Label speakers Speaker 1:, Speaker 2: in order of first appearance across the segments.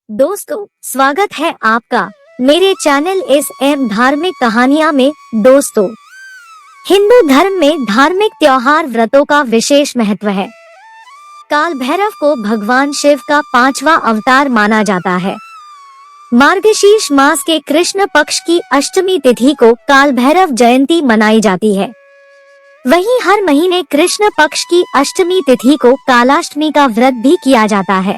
Speaker 1: दोस्तों, स्वागत है आपका मेरे चैनल एम धार्मिक कहानियाँ में। दोस्तों, हिंदू धर्म में धार्मिक त्योहार व्रतों का विशेष महत्व है। काल भैरव को भगवान शिव का 5वां अवतार माना जाता है। मार्गशीर्ष मास के कृष्ण पक्ष की अष्टमी तिथि को काल भैरव जयंती मनाई जाती है। वहीं हर महीने कृष्ण पक्ष की अष्टमी तिथि को कालाष्टमी का व्रत भी किया जाता है।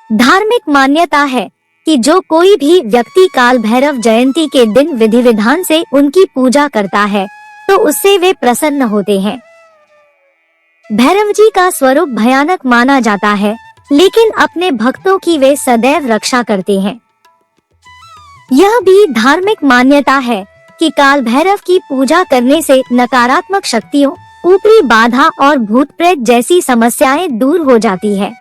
Speaker 1: धार्मिक मान्यता है कि जो कोई भी व्यक्ति काल भैरव जयंती के दिन विधि विधान से उनकी पूजा करता है तो उससे वे प्रसन्न होते हैं। भैरव जी का स्वरूप भयानक माना जाता है, लेकिन अपने भक्तों की वे सदैव रक्षा करते हैं। यह भी धार्मिक मान्यता है कि काल भैरव की पूजा करने से नकारात्मक शक्तियों, ऊपरी बाधा और भूत प्रेत जैसी समस्याएं दूर हो जाती है।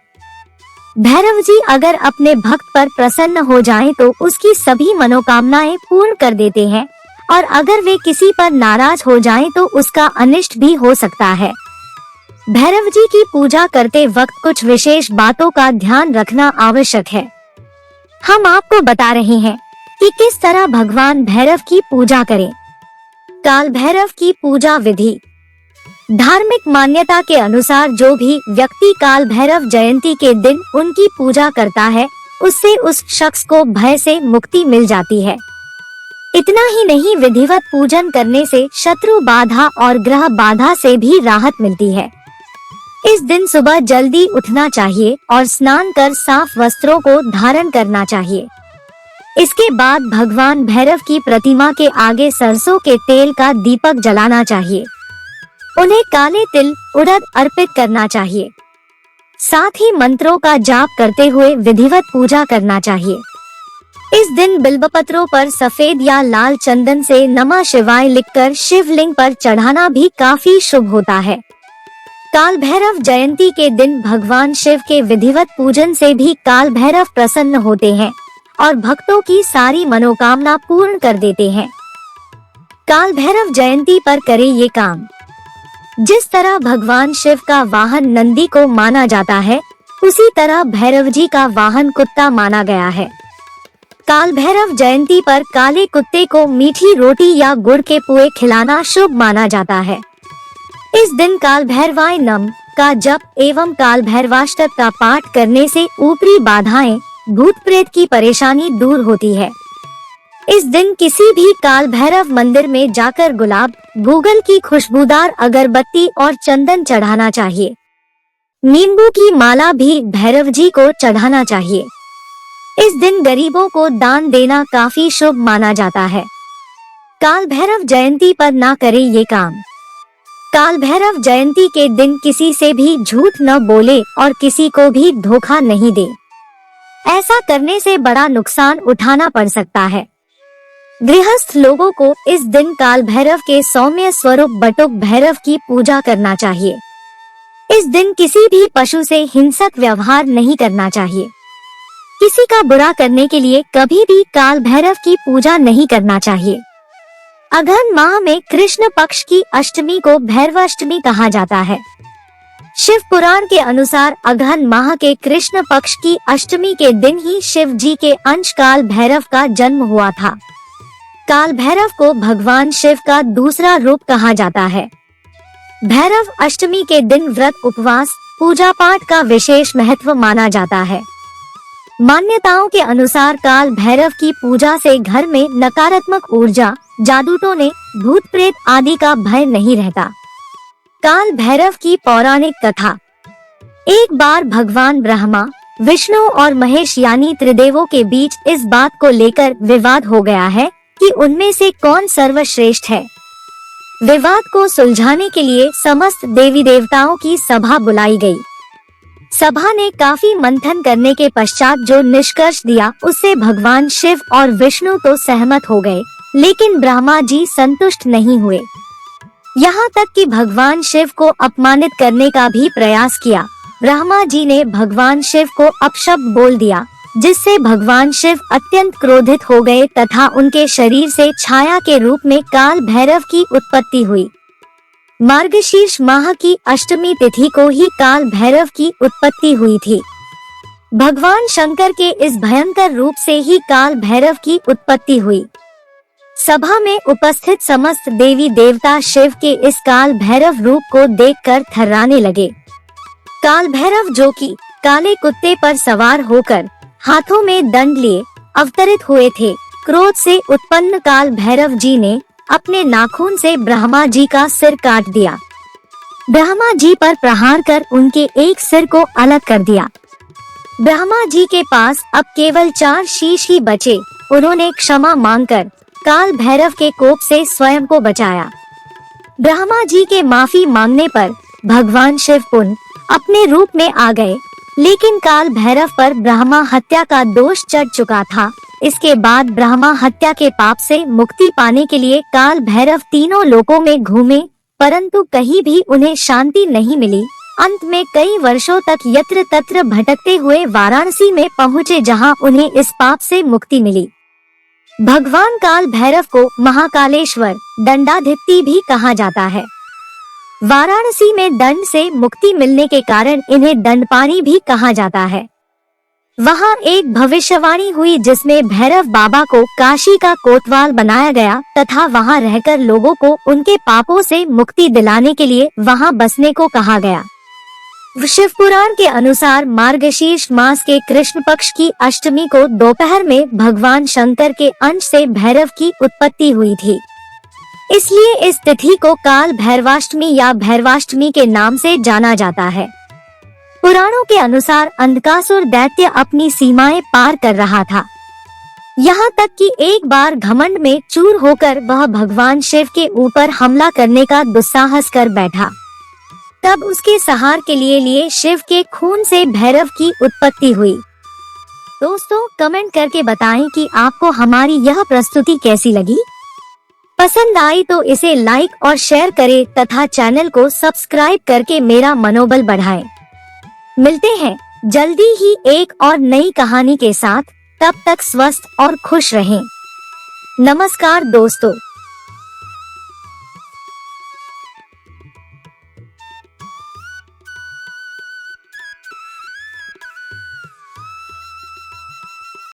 Speaker 1: भैरव जी अगर अपने भक्त पर प्रसन्न हो जाएं तो उसकी सभी मनोकामनाएं पूर्ण कर देते हैं, और अगर वे किसी पर नाराज हो जाएं तो उसका अनिष्ट भी हो सकता है। भैरव जी की पूजा करते वक्त कुछ विशेष बातों का ध्यान रखना आवश्यक है। हम आपको बता रहे हैं कि किस तरह भगवान भैरव की पूजा करें। काल भैरव की पूजा विधि। धार्मिक मान्यता के अनुसार जो भी व्यक्ति काल भैरव जयंती के दिन उनकी पूजा करता है, उससे उस शख्स को भय से मुक्ति मिल जाती है। इतना ही नहीं, विधिवत पूजन करने से शत्रु बाधा और ग्रह बाधा से भी राहत मिलती है। इस दिन सुबह जल्दी उठना चाहिए और स्नान कर साफ वस्त्रों को धारण करना चाहिए। इसके बाद भगवान भैरव की प्रतिमा के आगे सरसों के तेल का दीपक जलाना चाहिए। उन्हें काले तिल, उड़द अर्पित करना चाहिए। साथ ही मंत्रों का जाप करते हुए विधिवत पूजा करना चाहिए। इस दिन बिल्वपत्रों पर सफेद या लाल चंदन से नमः शिवाय लिखकर शिवलिंग पर चढ़ाना भी काफी शुभ होता है। काल भैरव जयंती के दिन भगवान शिव के विधिवत पूजन से भी काल भैरव प्रसन्न होते हैं और भक्तों की सारी मनोकामना पूर्ण कर देते हैं। काल भैरव जयंती पर करें ये काम। जिस तरह भगवान शिव का वाहन नंदी को माना जाता है, उसी तरह भैरव जी का वाहन कुत्ता माना गया है। काल भैरव जयंती पर काले कुत्ते को मीठी रोटी या गुड़ के पुए खिलाना शुभ माना जाता है। इस दिन काल भैरवाय नमः का जप एवं काल भैरवाष्टक का पाठ करने से ऊपरी बाधाएं, भूत प्रेत की परेशानी दूर होती है। इस दिन किसी भी काल भैरव मंदिर में जाकर गुलाब, गूगल की खुशबूदार अगरबत्ती और चंदन चढ़ाना चाहिए। नींबू की माला भी भैरव जी को चढ़ाना चाहिए। इस दिन गरीबों को दान देना काफी शुभ माना जाता है। काल भैरव जयंती पर ना करें ये काम। काल भैरव जयंती के दिन किसी से भी झूठ न बोले और किसी को भी धोखा नहीं दे। ऐसा करने से बड़ा नुकसान उठाना पड़ सकता है। गृहस्थ लोगों को इस दिन काल भैरव के सौम्य स्वरूप बटुक भैरव की पूजा करना चाहिए। इस दिन किसी भी पशु से हिंसक व्यवहार नहीं करना चाहिए। किसी का बुरा करने के लिए कभी भी काल भैरव की पूजा नहीं करना चाहिए। अगहन माह में कृष्ण पक्ष की अष्टमी को भैरवाष्टमी कहा जाता है। शिव पुराण के अनुसार अगहन माह के कृष्ण पक्ष की अष्टमी के दिन ही शिव जी के अंश काल भैरव का जन्म हुआ था। काल भैरव को भगवान शिव का दूसरा रूप कहा जाता है। भैरव अष्टमी के दिन व्रत, उपवास, पूजा पाठ का विशेष महत्व माना जाता है। मान्यताओं के अनुसार काल भैरव की पूजा से घर में नकारात्मक ऊर्जा, जादू टोने, भूत प्रेत आदि का भय नहीं रहता। काल भैरव की पौराणिक कथा। एक बार भगवान ब्रह्मा, विष्णु और महेश यानी त्रिदेवों के बीच इस बात को लेकर विवाद हो गया है कि उनमें से कौन सर्वश्रेष्ठ है। विवाद को सुलझाने के लिए समस्त देवी देवताओं की सभा बुलाई गई। सभा ने काफी मंथन करने के पश्चात जो निष्कर्ष दिया, उससे भगवान शिव और विष्णु तो सहमत हो गए, लेकिन ब्रह्मा जी संतुष्ट नहीं हुए। यहाँ तक कि भगवान शिव को अपमानित करने का भी प्रयास किया। ब्रह्मा जी ने भगवान शिव को अपशब्द बोल दिया, जिससे भगवान शिव अत्यंत क्रोधित हो गए तथा उनके शरीर से छाया के रूप में काल भैरव की उत्पत्ति हुई। मार्गशीर्ष माह की अष्टमी तिथि को ही काल भैरव की उत्पत्ति हुई थी। भगवान शंकर के इस भयंकर रूप से ही काल भैरव की उत्पत्ति हुई। सभा में उपस्थित समस्त देवी देवता शिव के इस काल भैरव रूप को देखकर थर्राने लगे। काल भैरव जो कि काले कुत्ते पर सवार होकर हाथों में दंड लिए अवतरित हुए थे, क्रोध से उत्पन्न काल भैरव जी ने अपने नाखून से ब्रह्मा जी का सिर काट दिया। ब्रह्मा जी पर प्रहार कर उनके एक सिर को अलग कर दिया। ब्रह्मा जी के पास अब केवल 4 शीश ही बचे। उन्होंने क्षमा मांगकर काल भैरव के कोप से स्वयं को बचाया। ब्रह्मा जी के माफी मांगने पर भगवान शिव पुनः अपने रूप में आ गए, लेकिन काल भैरव पर ब्रह्मा हत्या का दोष चढ़ चुका था। इसके बाद ब्रह्मा हत्या के पाप से मुक्ति पाने के लिए काल भैरव तीनों लोकों में घूमे, परंतु कहीं भी उन्हें शांति नहीं मिली। अंत में कई वर्षों तक यत्र तत्र भटकते हुए वाराणसी में पहुँचे, जहाँ उन्हें इस पाप से मुक्ति मिली। भगवान काल भैरव को महाकालेश्वर दंडाधिपति भी कहा जाता है। वाराणसी में दंड से मुक्ति मिलने के कारण इन्हें दंडपाणी भी कहा जाता है। वहाँ एक भविष्यवाणी हुई जिसमें भैरव बाबा को काशी का कोतवाल बनाया गया तथा वहाँ रहकर लोगों को उनके पापों से मुक्ति दिलाने के लिए वहाँ बसने को कहा गया। शिव पुराण के अनुसार मार्गशीर्ष मास के कृष्ण पक्ष की अष्टमी को दोपहर में भगवान शंकर के अंश से भैरव की उत्पत्ति हुई थी। इसलिए इस तिथि को काल भैरवाष्टमी या भैरवाष्टमी के नाम से जाना जाता है। पुराणों के अनुसार अंधकासुर दैत्य अपनी सीमाएं पार कर रहा था। यहाँ तक कि एक बार घमंड में चूर होकर वह भगवान शिव के ऊपर हमला करने का दुस्साहस कर बैठा। तब उसके सहार के लिए शिव के खून से भैरव की उत्पत्ति हुई। दोस्तों, कमेंट करके बताएं कि आपको हमारी यह प्रस्तुति कैसी लगी। पसंद आई तो इसे लाइक और शेयर करें तथा चैनल को सब्सक्राइब करके मेरा मनोबल बढ़ाएं। मिलते हैं जल्दी ही एक और नई कहानी के साथ। तब तक स्वस्थ और खुश रहें। नमस्कार दोस्तों।